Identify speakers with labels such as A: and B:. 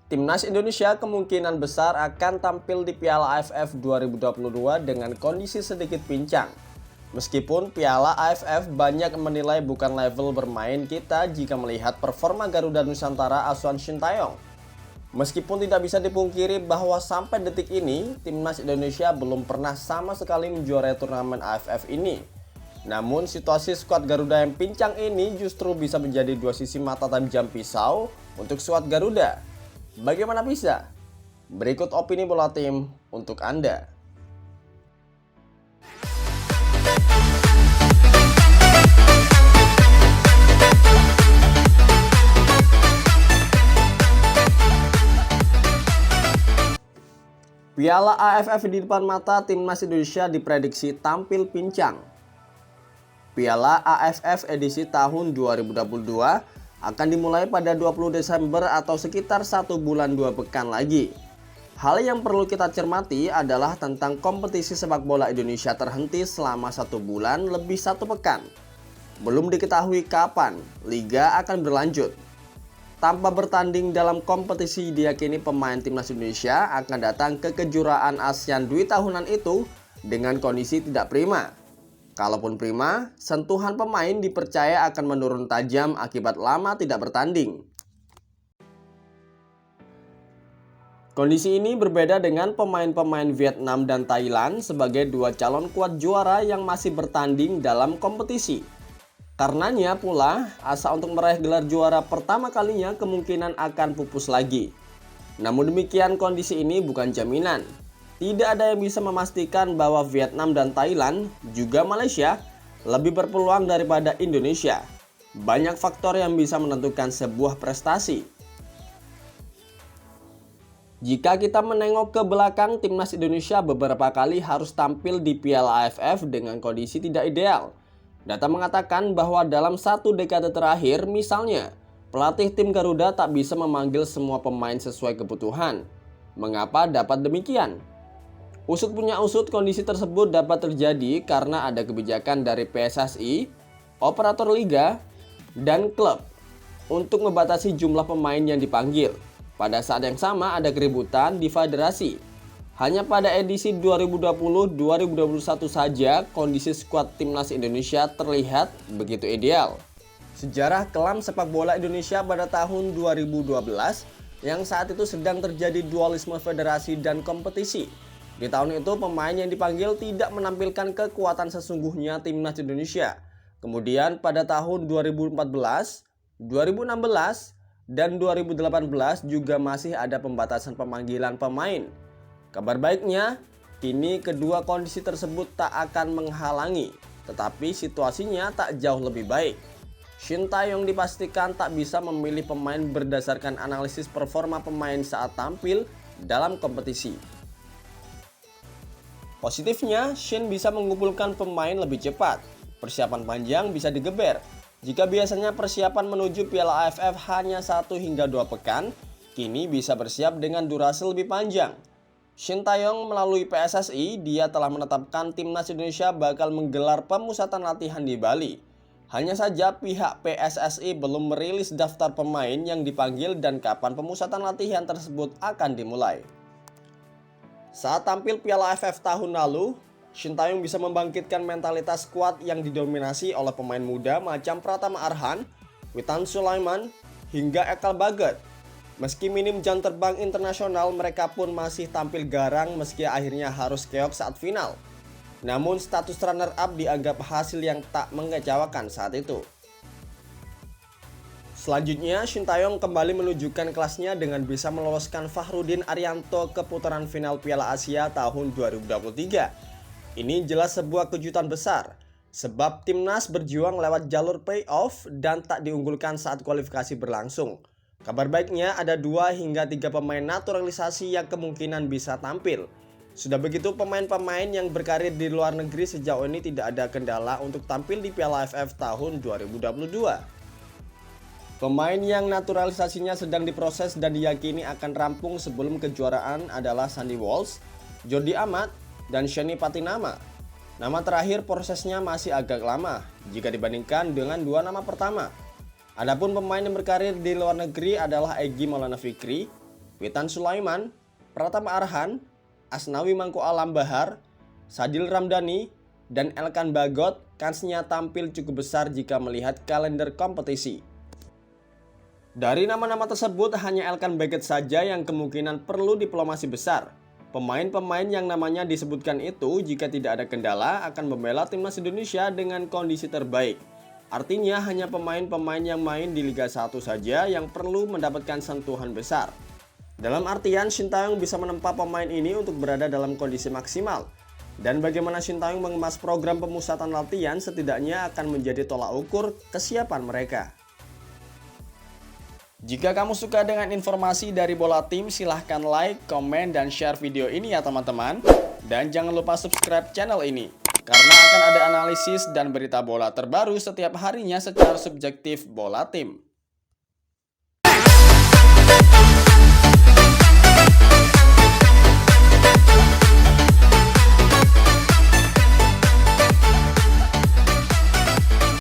A: Timnas Indonesia kemungkinan besar akan tampil di Piala AFF 2022 dengan kondisi sedikit pincang. Meskipun Piala AFF banyak menilai bukan level bermain kita jika melihat performa Garuda Nusantara asuhan Sintayong. Meskipun tidak bisa dipungkiri bahwa sampai detik ini, Timnas Indonesia belum pernah sama sekali menjuarai turnamen AFF ini. Namun situasi skuad Garuda yang pincang ini justru bisa menjadi dua sisi mata tajam pisau untuk skuad Garuda. Bagaimana bisa? Berikut opini bola tim untuk Anda. Piala AFF di depan mata Timnas Indonesia diprediksi tampil pincang. Piala AFF edisi tahun 2022 akan dimulai pada 20 Desember atau sekitar 1 bulan 2 pekan lagi. Hal yang perlu kita cermati adalah tentang kompetisi sepak bola Indonesia terhenti selama 1 bulan lebih 1 pekan. Belum diketahui kapan Liga akan berlanjut. Tanpa bertanding dalam kompetisi, diyakini pemain Timnas Indonesia akan datang ke kejuaraan ASEAN Dwi tahunan itu dengan kondisi tidak prima. Kalaupun prima, sentuhan pemain dipercaya akan menurun tajam akibat lama tidak bertanding. Kondisi ini berbeda dengan pemain-pemain Vietnam dan Thailand sebagai dua calon kuat juara yang masih bertanding dalam kompetisi. Karenanya pula, asa untuk meraih gelar juara pertama kalinya kemungkinan akan pupus lagi. Namun demikian, kondisi ini bukan jaminan. Tidak ada yang bisa memastikan bahwa Vietnam dan Thailand, juga Malaysia, lebih berpeluang daripada Indonesia. Banyak faktor yang bisa menentukan sebuah prestasi. Jika kita menengok ke belakang, Timnas Indonesia beberapa kali harus tampil di Piala AFF dengan kondisi tidak ideal. Data mengatakan bahwa dalam 1 dekade terakhir, misalnya, pelatih tim Garuda tak bisa memanggil semua pemain sesuai kebutuhan. Mengapa dapat demikian? Usut punya usut, kondisi tersebut dapat terjadi karena ada kebijakan dari PSSI, operator liga, dan klub untuk membatasi jumlah pemain yang dipanggil. Pada saat yang sama ada keributan di federasi. Hanya pada edisi 2020-2021 saja kondisi skuad Timnas Indonesia terlihat begitu ideal. Sejarah kelam sepak bola Indonesia pada tahun 2012 yang saat itu sedang terjadi dualisme federasi dan kompetisi. Di tahun itu pemain yang dipanggil tidak menampilkan kekuatan sesungguhnya Timnas Indonesia. Kemudian pada tahun 2014, 2016, dan 2018 juga masih ada pembatasan pemanggilan pemain. Kabar baiknya, kini kedua kondisi tersebut tak akan menghalangi, tetapi situasinya tak jauh lebih baik. Sintayong dipastikan tak bisa memilih pemain berdasarkan analisis performa pemain saat tampil dalam kompetisi. Positifnya, Shin bisa mengumpulkan pemain lebih cepat. Persiapan panjang bisa digeber. Jika biasanya persiapan menuju Piala AFF hanya 1 hingga 2 pekan, kini bisa bersiap dengan durasi lebih panjang. Sintayong melalui PSSI, dia telah menetapkan Timnas Indonesia bakal menggelar pemusatan latihan di Bali. Hanya saja pihak PSSI belum merilis daftar pemain yang dipanggil dan kapan pemusatan latihan tersebut akan dimulai. Saat tampil Piala AFF tahun lalu, Sintayong bisa membangkitkan mentalitas skuad yang didominasi oleh pemain muda macam Pratama Arhan, Witan Sulaiman, hingga Ekal Baget. Meski minim jam terbang internasional, mereka pun masih tampil garang meski akhirnya harus keok saat final. Namun status runner-up dianggap hasil yang tak mengecewakan saat itu. Selanjutnya, Sintayong kembali menunjukkan kelasnya dengan bisa meloloskan Fahrudin Arianto ke putaran final Piala Asia tahun 2023. Ini jelas sebuah kejutan besar, sebab Timnas berjuang lewat jalur playoff dan tak diunggulkan saat kualifikasi berlangsung. Kabar baiknya ada 2 hingga 3 pemain naturalisasi yang kemungkinan bisa tampil. Sudah begitu, pemain-pemain yang berkarir di luar negeri sejauh ini tidak ada kendala untuk tampil di Piala AFF tahun 2022. Pemain yang naturalisasinya sedang diproses dan diyakini akan rampung sebelum kejuaraan adalah Sandy Walsh, Jordi Amat, dan Shani Patinama. Nama terakhir prosesnya masih agak lama jika dibandingkan dengan 2 nama pertama. Adapun pemain yang berkarir di luar negeri adalah Egy Maulana Fikri, Witan Sulaiman, Pratama Arhan, Asnawi Mangko Alam Bahar, Sadil Ramdhani, dan Elkan Bagot kansnya tampil cukup besar jika melihat kalender kompetisi. Dari nama-nama tersebut, hanya Elkan Bagot saja yang kemungkinan perlu diplomasi besar. Pemain-pemain yang namanya disebutkan itu jika tidak ada kendala akan membela timnas Indonesia dengan kondisi terbaik. Artinya hanya pemain-pemain yang main di Liga 1 saja yang perlu mendapatkan sentuhan besar. Dalam artian Sintayong bisa menempa pemain ini untuk berada dalam kondisi maksimal. Dan bagaimana Sintayong mengemas program pemusatan latihan setidaknya akan menjadi tolak ukur kesiapan mereka. Jika kamu suka dengan informasi dari Bola Tim, silahkan like, komen, dan share video ini ya teman-teman. Dan jangan lupa subscribe channel ini, karena akan ada analisis dan berita bola terbaru setiap harinya secara subjektif Bola Tim.